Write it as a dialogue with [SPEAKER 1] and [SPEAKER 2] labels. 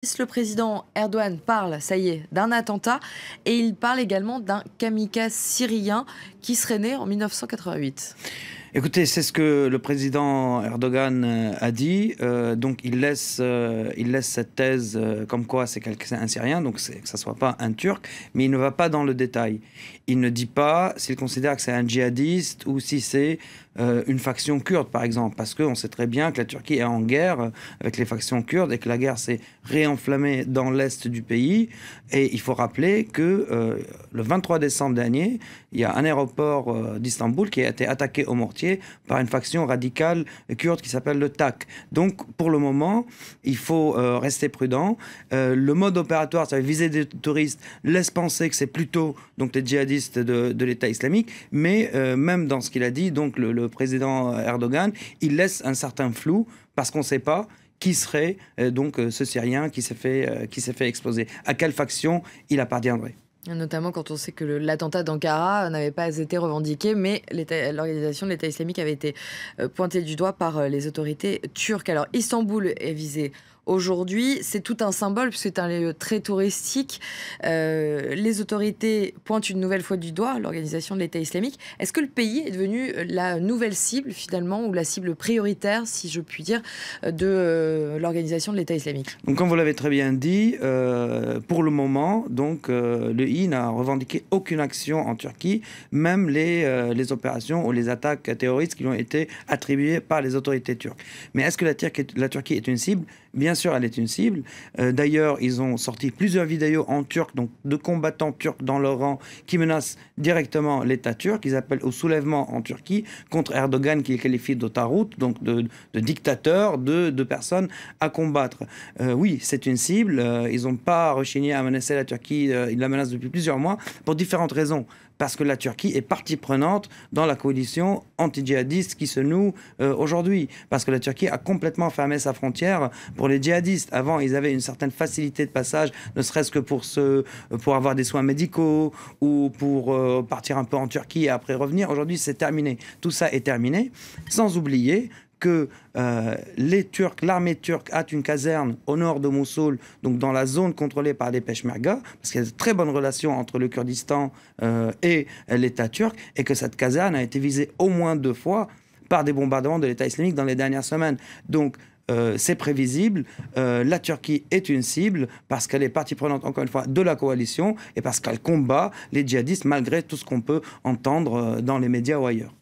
[SPEAKER 1] Le président Erdogan parle, ça y est, d'un attentat et il parle également d'un kamikaze syrien qui serait né en 1988.
[SPEAKER 2] Écoutez, c'est ce que le président Erdogan a dit. Donc, il laisse cette thèse comme quoi c'est un Syrien, donc que ça ne soit pas un Turc, mais il ne va pas dans le détail. Il ne dit pas s'il considère que c'est un djihadiste ou si c'est une faction kurde, par exemple, parce qu'on sait très bien que la Turquie est en guerre avec les factions kurdes et que la guerre s'est réenflammée dans l'est du pays. Et il faut rappeler que le 23 décembre dernier, il y a un aéroport d'Istanbul qui a été attaqué au mortier par une faction radicale kurde qui s'appelle le TAK. Donc, pour le moment, il faut rester prudent. Le mode opératoire, ça va viser des touristes, laisse penser que c'est plutôt donc, les djihadistes de l'État islamique, mais même dans ce qu'il a dit, donc le président Erdogan, il laisse un certain flou parce qu'on ne sait pas qui serait donc ce Syrien qui s'est fait exploser. À quelle faction il appartiendrait?
[SPEAKER 1] Notamment quand on sait que l'attentat d'Ankara n'avait pas été revendiqué, mais l'organisation de l'État islamique avait été pointée du doigt par les autorités turques. Alors Istanbul est visé aujourd'hui, c'est tout un symbole puisque c'est un lieu très touristique. Les autorités pointent une nouvelle fois du doigt l'organisation de l'État islamique. Est-ce que le pays est devenu la nouvelle cible finalement, ou la cible prioritaire, si je puis dire, de l'organisation de l'État islamique?
[SPEAKER 2] Donc, comme vous l'avez très bien dit, pour le moment, donc, le I n'a revendiqué aucune action en Turquie, même les opérations ou les attaques terroristes qui lui ont été attribuées par les autorités turques. Mais est-ce que la Turquie est une cible? Bien sûr, elle est une cible. D'ailleurs, ils ont sorti plusieurs vidéos en turc, donc de combattants turcs dans leur rang qui menacent directement l'État turc. Ils appellent au soulèvement en Turquie contre Erdogan, qui les qualifie de tarout, donc de dictateur, de personnes à combattre. Oui, c'est une cible. Ils n'ont pas rechigné à menacer la Turquie. Ils la menacent depuis plusieurs mois pour différentes raisons. Parce que la Turquie est partie prenante dans la coalition anti-djihadiste qui se noue aujourd'hui. Parce que la Turquie a complètement fermé sa frontière pour les djihadistes. Avant, ils avaient une certaine facilité de passage, ne serait-ce que pour avoir des soins médicaux ou pour partir un peu en Turquie et après revenir. Aujourd'hui, c'est terminé. Tout ça est terminé. Sans oublier que l'armée turque a une caserne au nord de Mossoul, donc dans la zone contrôlée par les Peshmerga, parce qu'il y a de très bonnes relations entre le Kurdistan et l'État turc, et que cette caserne a été visée au moins 2 fois par des bombardements de l'État islamique dans les dernières semaines. Donc, c'est prévisible. La Turquie est une cible parce qu'elle est partie prenante, encore une fois, de la coalition et parce qu'elle combat les djihadistes malgré tout ce qu'on peut entendre dans les médias ou ailleurs.